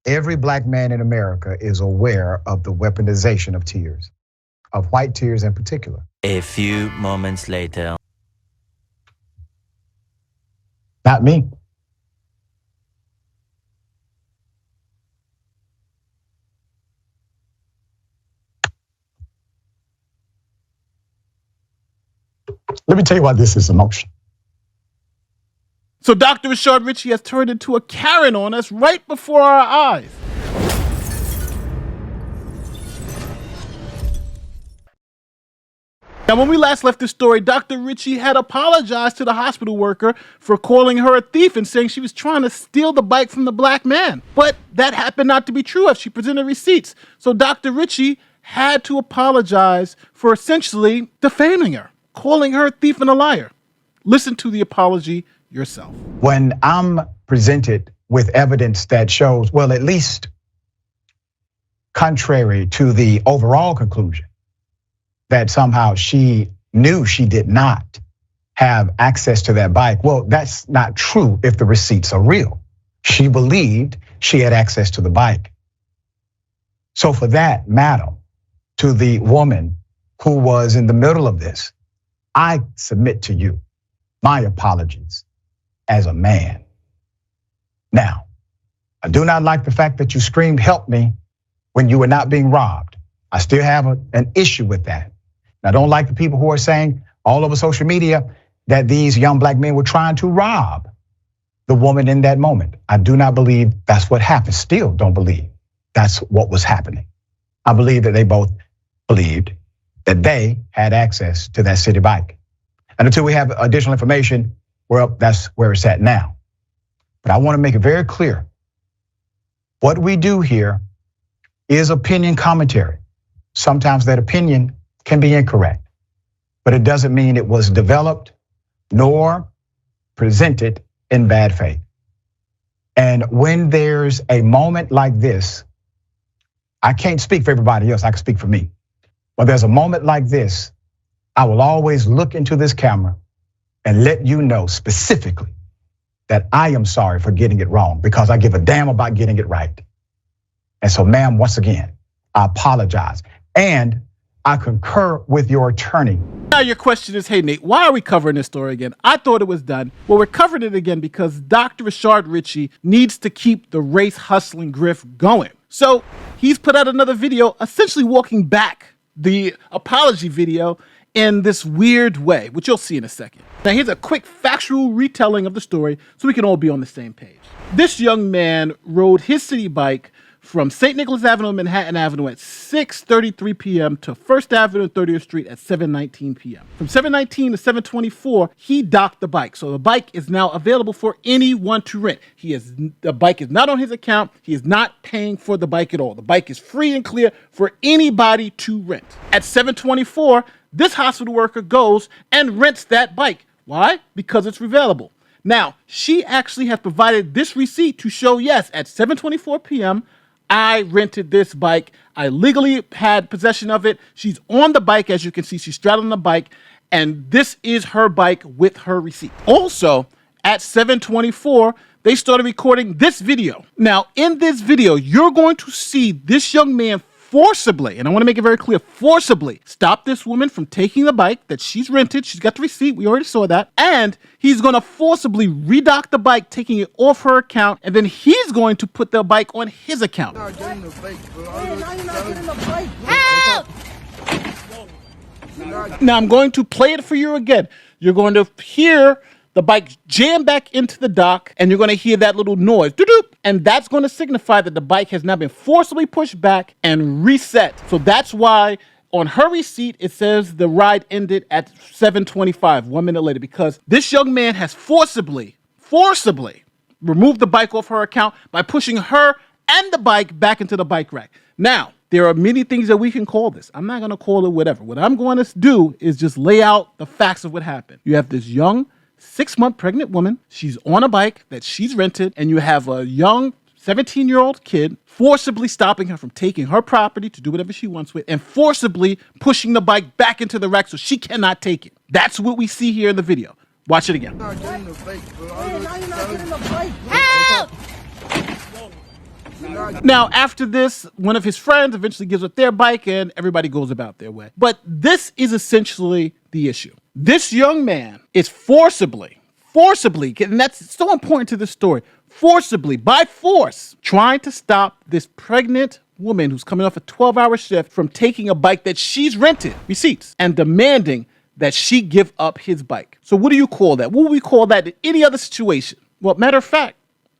Every black man in America is aware of the weaponization of tears, of white tears in particular. A few moments later. Not me. Let me tell you why this is emotional. So Dr. Rashard Richey has turned into a Karen on us right before our eyes. Now, when we last left this story, Dr. Richey had apologized to the hospital worker for calling her a thief and saying she was trying to steal the bike from the black man. But that happened not to be true as she presented receipts. So Dr. Richey had to apologize for essentially defaming her, calling her a thief and a liar. Listen to the apology yourself. When I'm presented with evidence that shows, well, at least contrary to the overall conclusion, that somehow she knew she did not have access to that bike. Well, that's not true if the receipts are real. She believed she had access to the bike. So for that matter, to the woman who was in the middle of this, I submit to you my apologies as a man. Now, I do not like the fact that you screamed, "Help me," when you were not being robbed. I still have an issue with that. I don't like the people who are saying all over social media that these young black men were trying to rob the woman in that moment. I do not believe that's what happened. Still don't believe that's what was happening. I believe that they both believed that they had access to that Citi bike. And until we have additional information, well, that's where it's at now. But I want to make it very clear. What we do here is opinion commentary. Sometimes that opinion can be incorrect, but it doesn't mean it was developed nor presented in bad faith. And when there's a moment like this, I can't speak for everybody else, I can speak for me. When there's a moment like this, I will always look into this camera and let you know specifically that I am sorry for getting it wrong, because I give a damn about getting it right. And so, ma'am, once again, I apologize. And I concur with your attorney. Now your question is, hey Nate, why are we covering this story again? I thought it was done. Well, we're covering it again because Dr. Rashard Richey needs to keep the race hustling grift going. So he's put out another video essentially walking back the apology video in this weird way, which you'll see in a second. Now here's a quick factual retelling of the story so we can all be on the same page. This young man rode his Citi bike from St. Nicholas Avenue and Manhattan Avenue at 6:33 p.m. to 1st Avenue and 30th Street at 7:19 p.m. From 7:19 to 7:24, he docked the bike. So the bike is now available for anyone to rent. The bike is not on his account. He is not paying for the bike at all. The bike is free and clear for anybody to rent. At 7:24, this hospital worker goes and rents that bike. Why? Because it's available. Now, she actually has provided this receipt to show, yes, at 7:24 p.m., I rented this bike. I legally had possession of it. She's on the bike, as you can see. She's straddling the bike, and this is her bike with her receipt. Also, at 7:24, they started recording this video. Now, in this video, you're going to see this young man forcibly, and I want to make it very clear, forcibly stop this woman from taking the bike that she's rented. She's got the receipt. We already saw that. And he's going to forcibly redock the bike, taking it off her account, and then he's going to put the bike on his account. Help! Now, I'm going to play it for you again. You're going to hear the bike jam back into the dock, and you're going to hear that little noise, doo-doo, and that's going to signify that the bike has now been forcibly pushed back and reset. So that's why on her receipt, it says the ride ended at 7:25, 1 minute later, because this young man has forcibly removed the bike off her account by pushing her and the bike back into the bike rack. Now, there are many things that we can call this. I'm not going to call it whatever. What I'm going to do is just lay out the facts of what happened. You have this young 6-month pregnant woman. She's on a bike that she's rented, and you have a young 17-year-old kid forcibly stopping her from taking her property to do whatever she wants with, and forcibly pushing the bike back into the rack so she cannot take it. That's what we see here in the video. Watch it again. Help! Now, after this, one of his friends eventually gives up their bike and everybody goes about their way. But this is essentially the issue. This young man is forcibly, and that's so important to this story, forcibly, by force, trying to stop this pregnant woman who's coming off a 12-hour shift from taking a bike that she's rented, receipts, and demanding that she give up his bike. So what do you call that? What would we call that in any other situation? Well, matter of fact,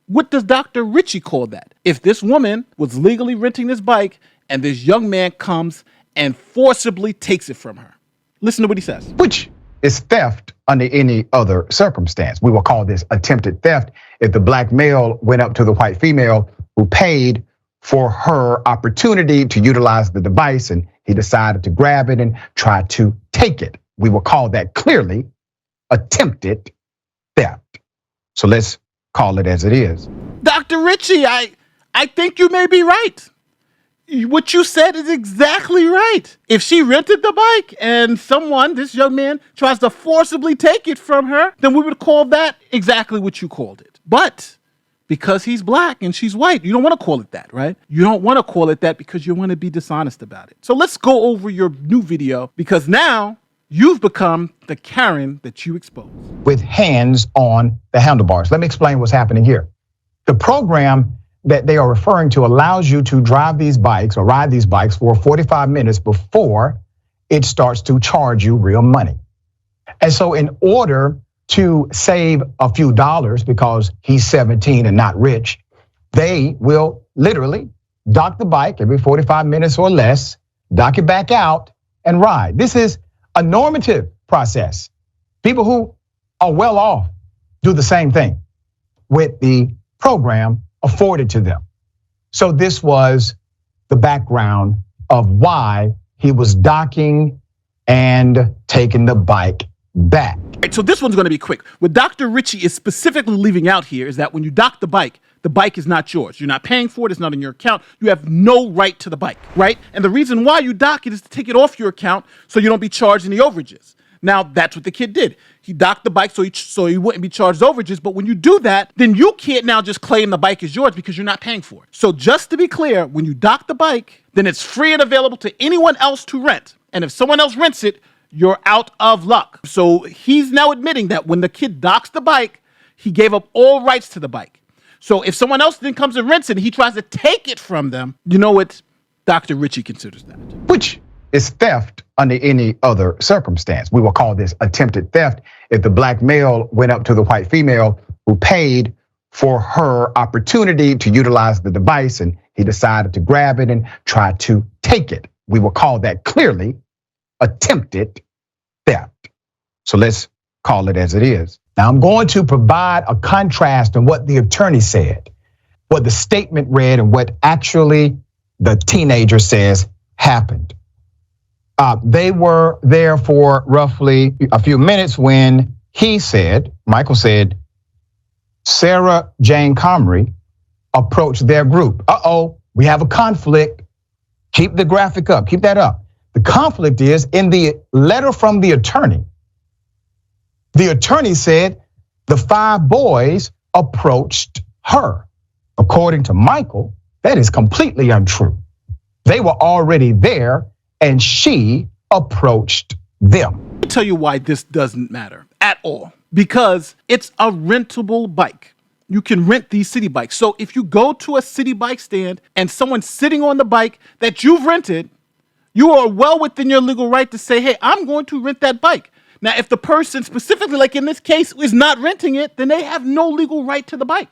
what does Dr. Richey call that? If this woman was legally renting this bike and this young man comes and forcibly takes it from her. Listen to what he says. Which is theft under any other circumstance. We will call this attempted theft if the black male went up to the white female who paid for her opportunity to utilize the device and he decided to grab it and try to take it. We will call that clearly attempted theft. So let's call it as it is. Dr. Richey, I think you may be right. What you said is exactly right. If she rented the bike and this young man, tries to forcibly take it from her, then we would call that exactly what you called it. But because he's black and she's white, you don't want to call it that, right? You don't want to call it that because you want to be dishonest about it. So let's go over your new video because now you've become the Karen that you exposed. With hands on the handlebars. Let me explain what's happening here. The program that they are referring to allows you to drive these bikes or ride these bikes for 45 minutes before it starts to charge you real money. And so in order to save a few dollars because he's 17 and not rich, they will literally dock the bike every 45 minutes or less, dock it back out and ride. This is a normative process. People who are well off do the same thing with the program afforded to them. So this was the background of why he was docking and taking the bike back. Right, so this one's going to be quick. What Dr. Richey is specifically leaving out here is that when you dock the bike is not yours. You're not paying for it. It's not in your account. You have no right to the bike, right? And the reason why you dock it is to take it off your account so you don't be charged any overages. Now, that's what the kid did. He docked the bike so he wouldn't be charged overages. But when you do that, then you can't now just claim the bike is yours because you're not paying for it. So just to be clear, when you dock the bike, then it's free and available to anyone else to rent. And if someone else rents it, you're out of luck. So he's now admitting that when the kid docks the bike, he gave up all rights to the bike. So if someone else then comes and rents it and he tries to take it from them, you know what Dr. Richey considers that? Which is theft under any other circumstance. We will call this attempted theft if the black male went up to the white female who paid for her opportunity to utilize the device and he decided to grab it and try to take it. We will call that clearly attempted theft. So let's call it as it is. Now I'm going to provide a contrast in what the attorney said, what the statement read, and what actually the teenager says happened. They were there for roughly a few minutes when Michael said, Sarah Jane Comrie approached their group. We have a conflict. Keep the graphic up, keep that up. The conflict is in the letter from the attorney. The attorney said the 5 boys approached her. According to Michael, that is completely untrue. They were already there and she approached them. Let me tell you why this doesn't matter at all. Because it's a rentable bike. You can rent these Citi bikes. So if you go to a Citi bike stand and someone's sitting on the bike that you've rented, you are well within your legal right to say, hey, I'm going to rent that bike. Now, if the person specifically, like in this case, is not renting it, then they have no legal right to the bike.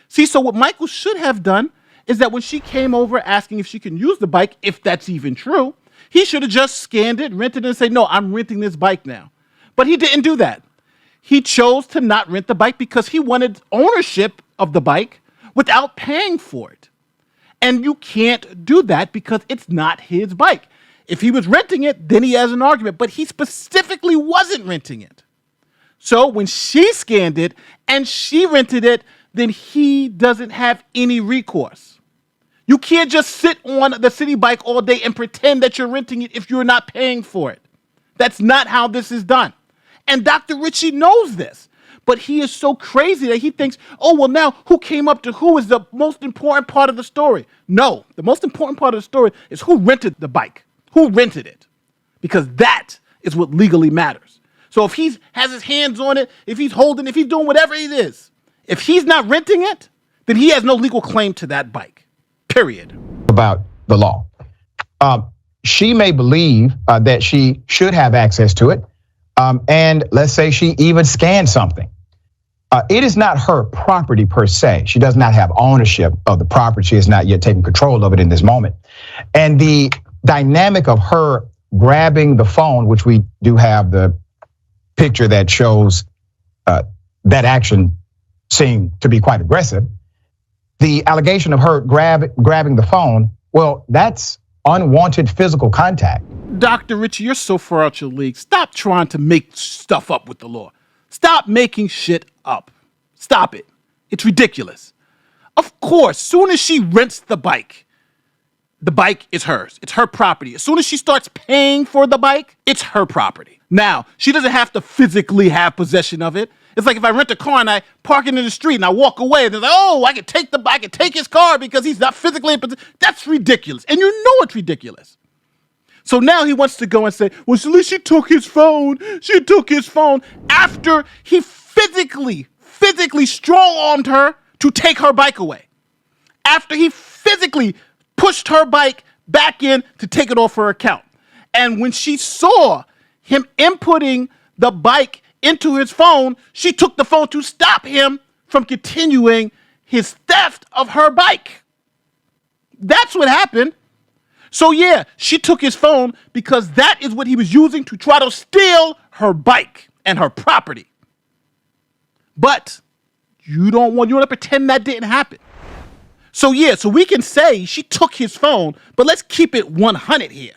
See, so what Michael should have done is that when she came over asking if she can use the bike, if that's even true, he should have just scanned it, rented it, and said, no, I'm renting this bike now. But he didn't do that. He chose to not rent the bike because he wanted ownership of the bike without paying for it. And you can't do that because it's not his bike. If he was renting it, then he has an argument, but he specifically wasn't renting it. So when she scanned it and she rented it, then he doesn't have any recourse. You can't just sit on the Citi bike all day and pretend that you're renting it if you're not paying for it. That's not how this is done. And Dr. Richey knows this. But he is so crazy that he thinks, oh, well, now who came up to who is the most important part of the story. No, the most important part of the story is who rented the bike, who rented it, because that is what legally matters. So if he has his hands on it, if he's holding, if he's doing whatever it is, if he's not renting it, then he has no legal claim to that bike, period. About the law. She may believe that she should have access to it. And let's say she even scanned something. It is not her property per se. She does not have ownership of the property. She has not yet taken control of it in this moment. And the dynamic of her grabbing the phone, which we do have the picture that shows that action seemed to be quite aggressive. The allegation of her grabbing the phone, well, that's unwanted physical contact. Dr. Richey, you're so far out your league. Stop trying to make stuff up with the law. Stop making shit up. Stop it. It's ridiculous. Of course, soon as she rents the bike is hers. It's her property. As soon as she starts paying for the bike, it's her property. Now, she doesn't have to physically have possession of it. It's like if I rent a car and I park it in the street and I walk away, and they're like, oh, I can take his car because he's not physically in possession. That's ridiculous. And you know it's ridiculous. So now he wants to go and say, well, at least she took his phone. She took his phone after he physically strong-armed her to take her bike away. After he physically pushed her bike back in to take it off her account. And when she saw him inputting the bike into his phone, she took the phone to stop him from continuing his theft of her bike. That's what happened. So yeah, she took his phone because that is what he was using to try to steal her bike and her property. But you want to pretend that didn't happen. So yeah, so we can say she took his phone, but let's keep it 100 here.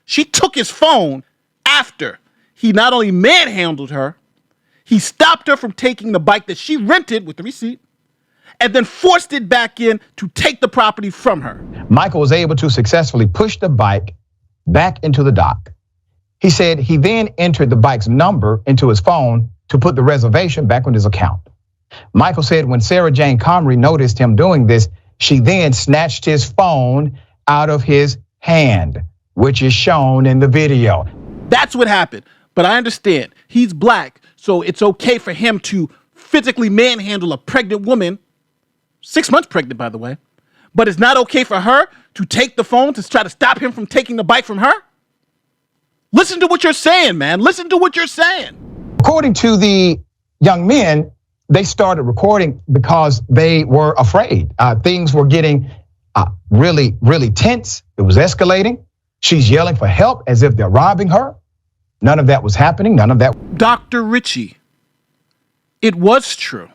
She took his phone after he not only manhandled her, he stopped her from taking the bike that she rented with the receipt, and then forced it back in to take the property from her. Michael was able to successfully push the bike back into the dock. He said he then entered the bike's number into his phone to put the reservation back on his account. Michael said when Sarah Jane Comrie noticed him doing this, she then snatched his phone out of his hand, which is shown in the video. That's what happened. But I understand he's black, so it's okay for him to physically manhandle a pregnant woman, 6 months pregnant, by the way. But it's not okay for her to take the phone to try to stop him from taking the bike from her? Listen to what you're saying, man. Listen to what you're saying. According to the young men, they started recording because they were afraid. Things were getting really, really tense. It was escalating. She's yelling for help as if they're robbing her. None of that was happening. None of that. Dr. Richey, it was true.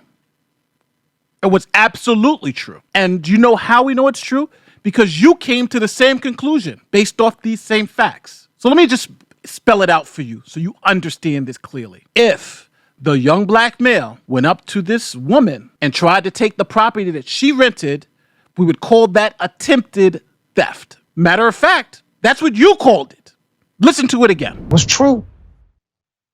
It was absolutely true. And you know how we know it's true? Because you came to the same conclusion based off these same facts. So let me just spell it out for you so you understand this clearly. If the young black male went up to this woman and tried to take the property that she rented, we would call that attempted theft. Matter of fact, that's what you called it. Listen to it again. Was true,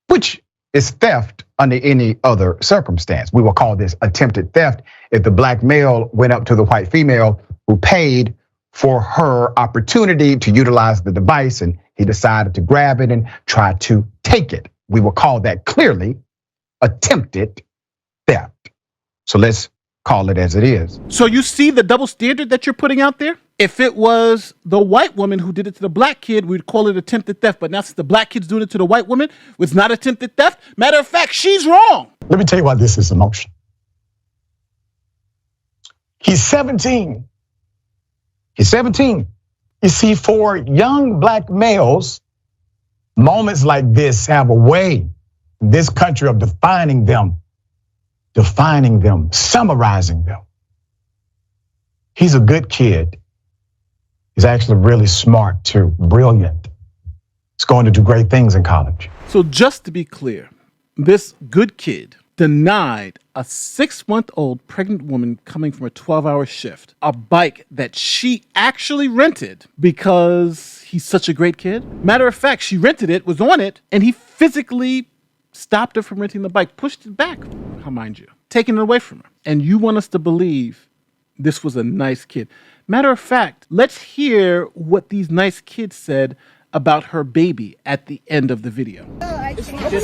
which is theft under any other circumstance. We will call this attempted theft if the black male went up to the white female who paid for her opportunity to utilize the device and he decided to grab it and try to take it. We will call that clearly attempted theft. So let's call it as it is. So you see the double standard that you're putting out there? If it was the white woman who did it to the black kid, we'd call it attempted theft. But now since the black kid's doing it to the white woman, it's not attempted theft. Matter of fact, she's wrong. Let me tell you why this is emotional. He's 17. He's 17. You see, for young black males, moments like this have a way in this country of defining them, summarizing them. He's a good kid. He's actually really smart too, brilliant. He's going to do great things in college. So just to be clear, this good kid denied a 6-month-old pregnant woman coming from a 12-hour shift a bike that she actually rented because he's such a great kid. Matter of fact, she rented it, was on it, and he physically stopped her from renting the bike, pushed it back, mind you, taking it away from her. And you want us to believe this was a nice kid. Matter of fact, let's hear what these nice kids said about her baby at the end of the video.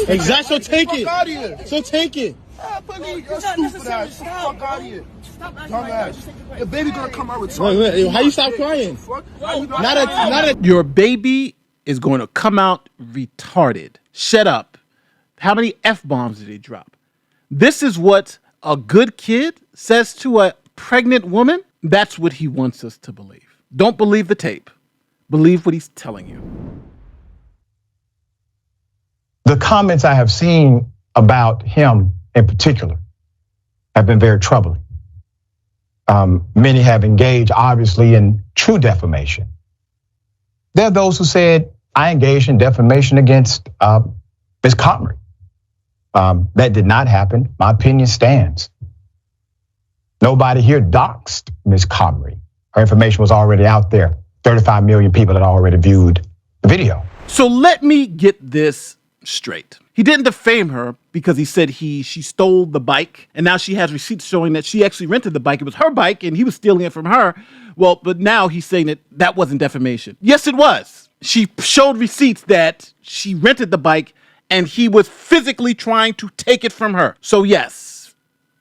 Exactly. So take it. So take it. The baby gonna come out with Wait, how you stop crying? Your baby is going to come out retarded. Shut up. How many F-bombs did he drop? This is what a good kid says to a pregnant woman. That's what he wants us to believe. Don't believe the tape. Believe what he's telling you. The comments I have seen about him in particular have been very troubling. Many have engaged, obviously, in true defamation. There are those who said, I engaged in defamation against Ms. Comrie. That did not happen. My opinion stands. Nobody here doxed Ms. Comrie. Her information was already out there. 35 million people had already viewed the video. So let me get this straight. He didn't defame her because he said she stole the bike, and now she has receipts showing that she actually rented the bike. It was her bike and he was stealing it from her. Well, but now he's saying that that wasn't defamation. Yes, it was. She showed receipts that she rented the bike and he was physically trying to take it from her. So yes,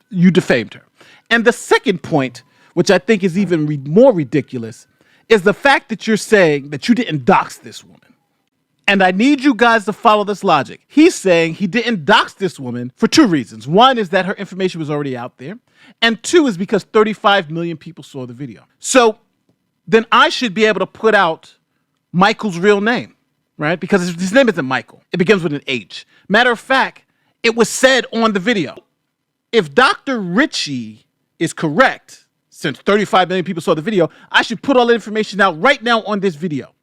you defamed her. And the second point, which I think is even more ridiculous, is the fact that you're saying that you didn't dox this woman. And I need you guys to follow this logic. He's saying he didn't dox this woman for two reasons. One is that her information was already out there. And two is because 35 million people saw the video. So then I should be able to put out Michael's real name, right? Because his name isn't Michael. It begins with an H. Matter of fact, it was said on the video. If Dr. Richey is correct, since 35 million people saw the video, I should put all the information out right now on this video.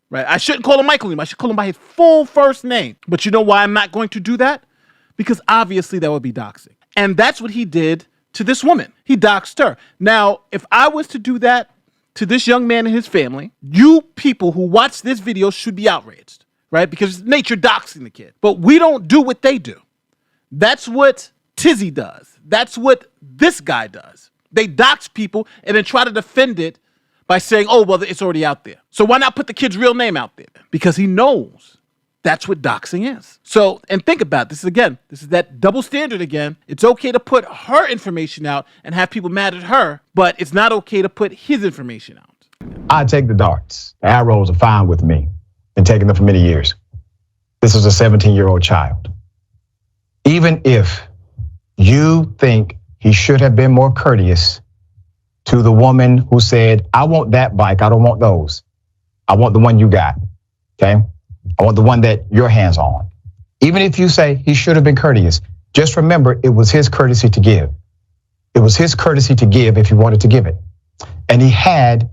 Right? I shouldn't call him Michael anymore. I should call him by his full first name. But you know why I'm not going to do that? Because obviously that would be doxing. And that's what he did to this woman. He doxed her. Now, if I was to do that to this young man and his family, you people who watch this video should be outraged, right? Because it's nature doxing the kid. But we don't do what they do. That's what Tizzy does. That's what this guy does. They dox people and then try to defend it by saying, oh, well, it's already out there. So why not put the kid's real name out there? Because he knows that's what doxing is. So, and think about this again. This is that double standard again. It's okay to put her information out and have people mad at her, but it's not okay to put his information out. I take the darts. The arrows are fine with me. Been taking them for many years. This is a 17-year-old child. Even if you think he should have been more courteous to the woman who said, I want that bike. I don't want those. I want the one you got. Okay. I want the one that your hands on. Even if you say he should have been courteous, just remember it was his courtesy to give. It was his courtesy to give if he wanted to give it. And he had,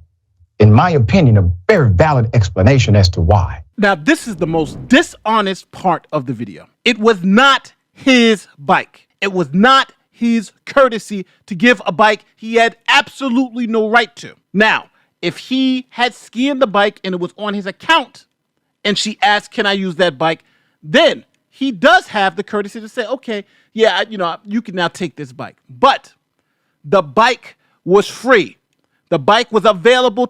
in my opinion, a very valid explanation as to why. Now, this is the most dishonest part of the video. It was not his bike. It was not his courtesy to give a bike he had absolutely no right to. Now, if he had scanned the bike and it was on his account and she asked, can I use that bike? Then he does have the courtesy to say, okay, yeah, you can now take this bike. But the bike was free. The bike was available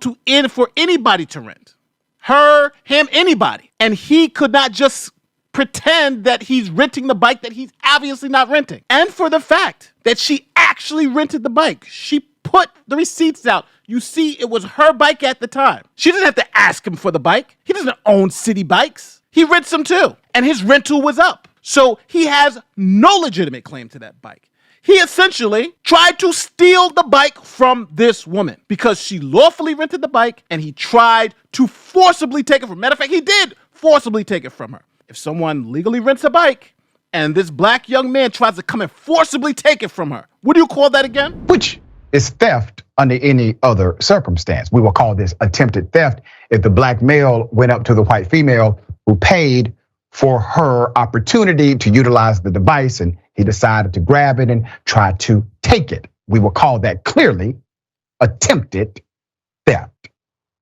for anybody to rent. Her, him, anybody. And he could not just pretend that he's renting the bike that he's obviously not renting. And for the fact that she actually rented the bike, she put the receipts out. You see, it was her bike at the time. She doesn't have to ask him for the bike. He doesn't own Citi Bikes. He rents them too. And his rental was up. So he has no legitimate claim to that bike. He essentially tried to steal the bike from this woman because she lawfully rented the bike and he tried to forcibly take it from her. Matter of fact, he did forcibly take it from her. If someone legally rents a bike and this black young man tries to come and forcibly take it from her, what do you call that again? Which is theft under any other circumstance. We will call this attempted theft if the black male went up to the white female who paid for her opportunity to utilize the device and he decided to grab it and try to take it. We will call that clearly attempted theft.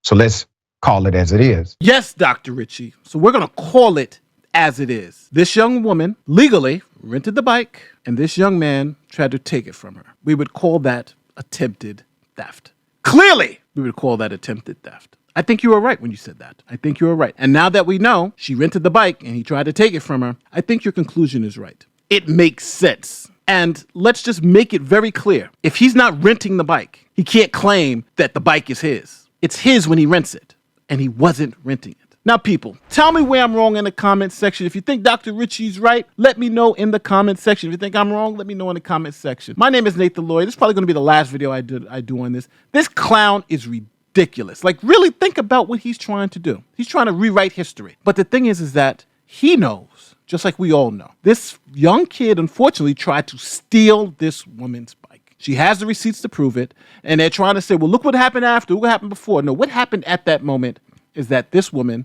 So let's call it as it is. Yes, Dr. Richey. So we're going to call it as it is. This young woman legally rented the bike, and this young man tried to take it from her. We would call that attempted theft. Clearly, we would call that attempted theft. I think you were right when you said that. I think you were right. And now that we know she rented the bike and he tried to take it from her, I think your conclusion is right. It makes sense. And let's just make it very clear. If he's not renting the bike, he can't claim that the bike is his. It's his when he rents it, and he wasn't renting it. Now, people, tell me where I'm wrong in the comment section. If you think Dr. Richey's right, let me know in the comment section. If you think I'm wrong, let me know in the comment section. My name is Nate the Lawyer. This is probably going to be the last video I do on this. This clown is ridiculous. Like, really think about what he's trying to do. He's trying to rewrite history. But the thing is that he knows, just like we all know, this young kid, unfortunately, tried to steal this woman's bike. She has the receipts to prove it. And they're trying to say, well, look what happened after, look what happened before. No, what happened at that moment is that this woman,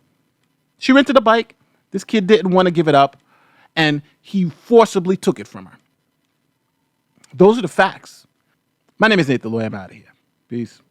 she rented a bike. This kid didn't want to give it up, and he forcibly took it from her. Those are the facts. My name is Nate the Lawyer. I'm out of here. Peace.